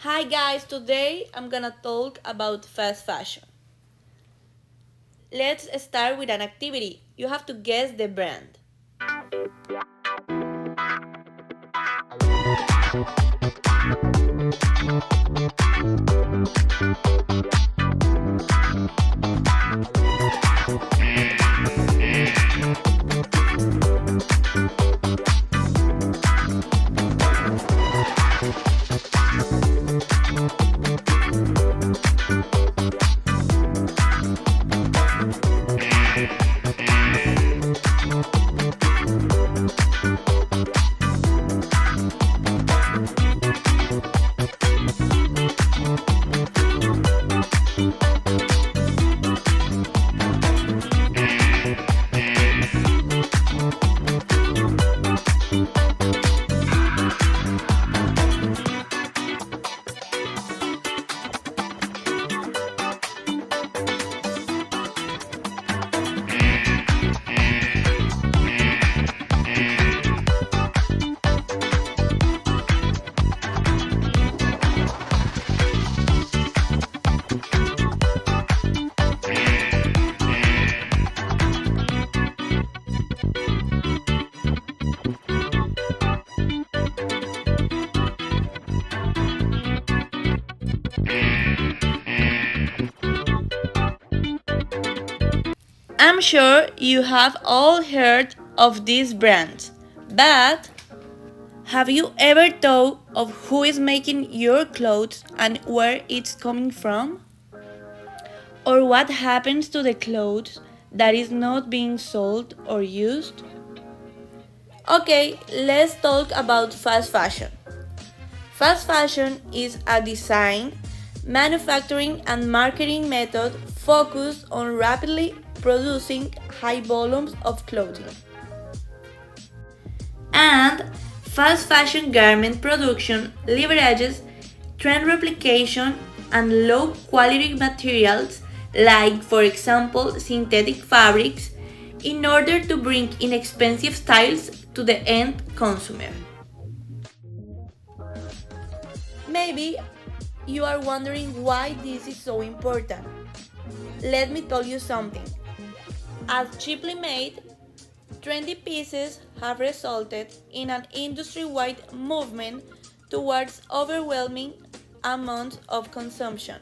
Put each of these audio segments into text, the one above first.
Hi guys, today I'm gonna talk about fast fashion. Let's start with an activity. You have to guess the brand. I'm sure you have all heard of these brands, but have you ever thought of who is making your clothes and where it's coming from? Or what happens to the clothes that is not being sold or used? Okay, let's talk about fast fashion. Fast fashion is a design, manufacturing, and marketing method focused on rapidly producing high volumes of clothing. And fast fashion garment production leverages trend replication and low quality materials like, for example, synthetic fabrics in order to bring inexpensive styles to the end consumer. Maybe you are wondering why this is so important. Let me tell you something. As cheaply made, trendy pieces have resulted in an industry-wide movement towards overwhelming amounts of consumption.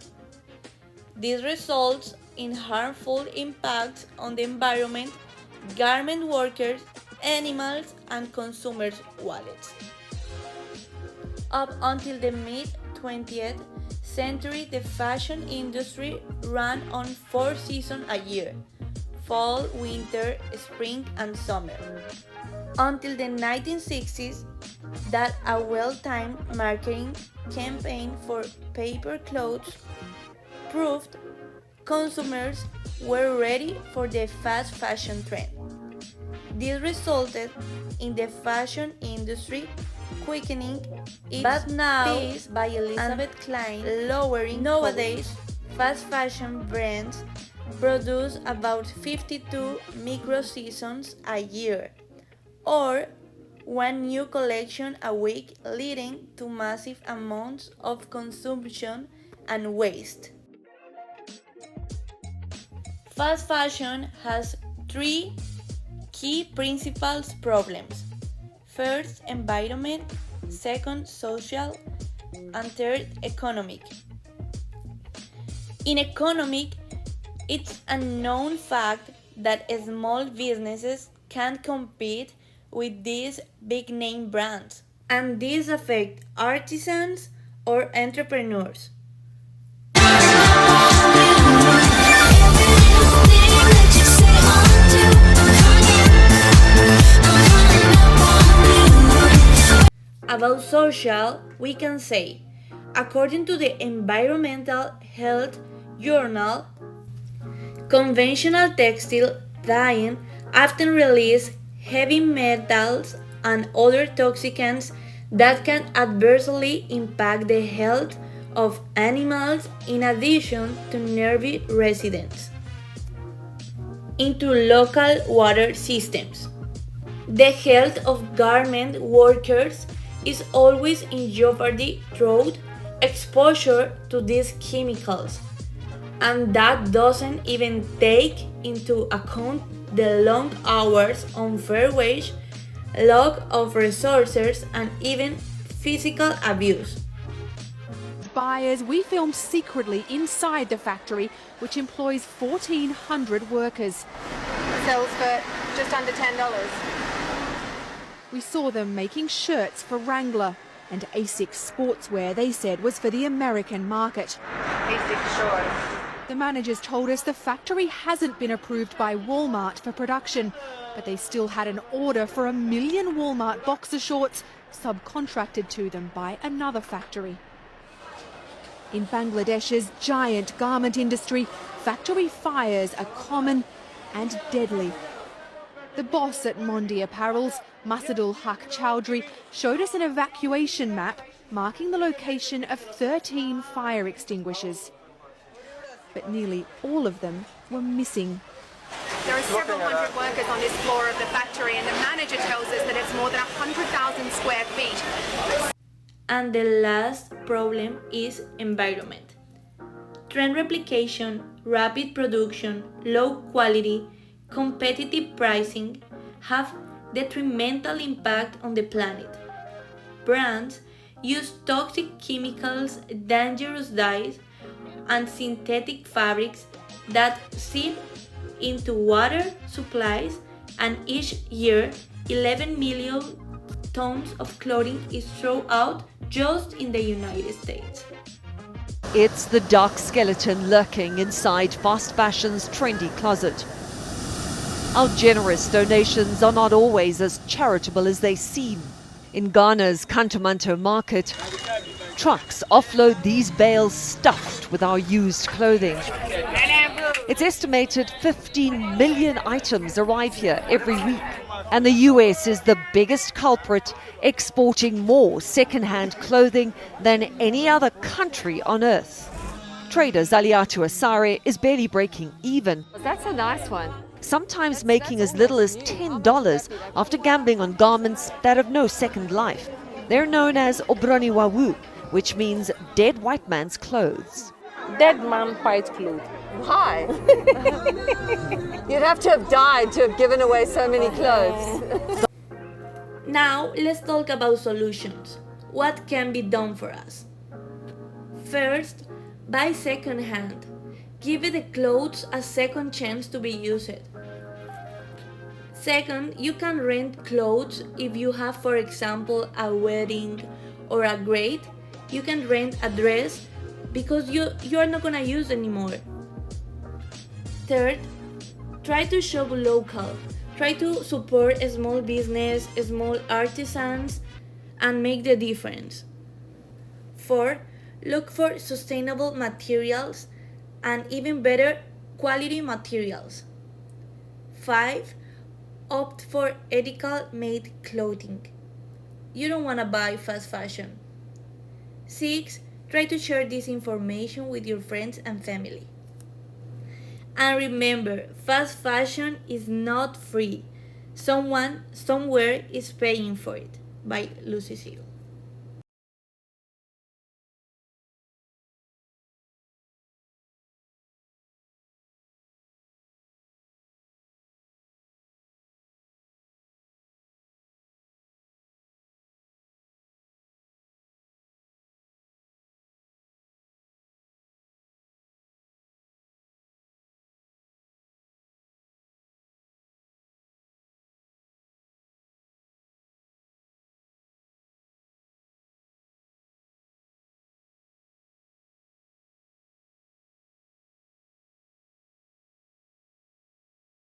This results in harmful impacts on the environment, garment workers, animals, and consumers' wallets. Up until the mid 20th century, the fashion industry ran on 4 seasons a year: fall, winter, spring, and summer. Until the 1960s, that a well-timed marketing campaign for paper clothes proved consumers were ready for the fast fashion trend. This resulted in the fashion industry quickening its but now, pace by Elizabeth Klein lowering nowadays, fast fashion brands produce about 52 micro seasons a year, or one new collection a week, leading to massive amounts of consumption and waste. Fast fashion has three key principal problems. First, environment, second, social, and third, economic. In economic, it's a known fact that small businesses can't compete with these big name brands, and these affect artisans or entrepreneurs. About social, we can say, according to the Environmental Health Journal, conventional textile dyeing often release heavy metals and other toxicants that can adversely impact the health of animals in addition to nervy residents into local water systems. The health of garment workers is always in jeopardy throughout exposure to these chemicals, and that doesn't even take into account the long hours, unfair wage, lack of resources, and even physical abuse. Buyers, we filmed secretly inside the factory, which employs 1,400 workers. Sells for just under $10. We saw them making shirts for Wrangler and Asics sportswear they said was for the American market. Basic shorts. The managers told us the factory hasn't been approved by Walmart for production, but they still had an order for 1 million Walmart boxer shorts subcontracted to them by another factory. In Bangladesh's giant garment industry, factory fires are common and deadly. The boss at Mondi Apparels, Masadul Haq Chowdhury, showed us an evacuation map marking the location of 13 fire extinguishers. But nearly all of them were missing. There are several hundred workers on this floor of the factory, and the manager tells us that it's more than 100,000 square feet. And the last problem is environment. Trend replication, rapid production, low quality, competitive pricing have detrimental impact on the planet. Brands use toxic chemicals, dangerous dyes, and synthetic fabrics that seep into water supplies, and each year 11 million tons of clothing is thrown out just in the United States. It's the dark skeleton lurking inside fast fashion's trendy closet. Our generous donations are not always as charitable as they seem. In Ghana's Kantamanto market, trucks offload these bales stuffed with our used clothing. It's estimated 15 million items arrive here every week. And the US is the biggest culprit, exporting more second-hand clothing than any other country on earth. Trader Zaliatu Asare is barely breaking even. That's a nice one. Sometimes making as little as $10 after gambling on garments that have no second life. They're known as Obroni Wawu, which means dead white man's clothes. Dead man white clothes. Why? You'd have to have died to have given away so many clothes. Now let's talk about solutions. What can be done for us? First, buy second-hand. Give the clothes a second chance to be used. Second, you can rent clothes if you have, for example, a wedding or a grade. You can rent a dress because you are not gonna use anymore. Third, try to shop local. Try to support a small business, small artisans, and make the difference. Fourth, look for sustainable materials and even better quality materials. 5, opt for ethical made clothing. You don't want to buy fast fashion. 6, try to share this information with your friends and family. And remember, fast fashion is not free. Someone, somewhere is paying for it. By Lucy Seal.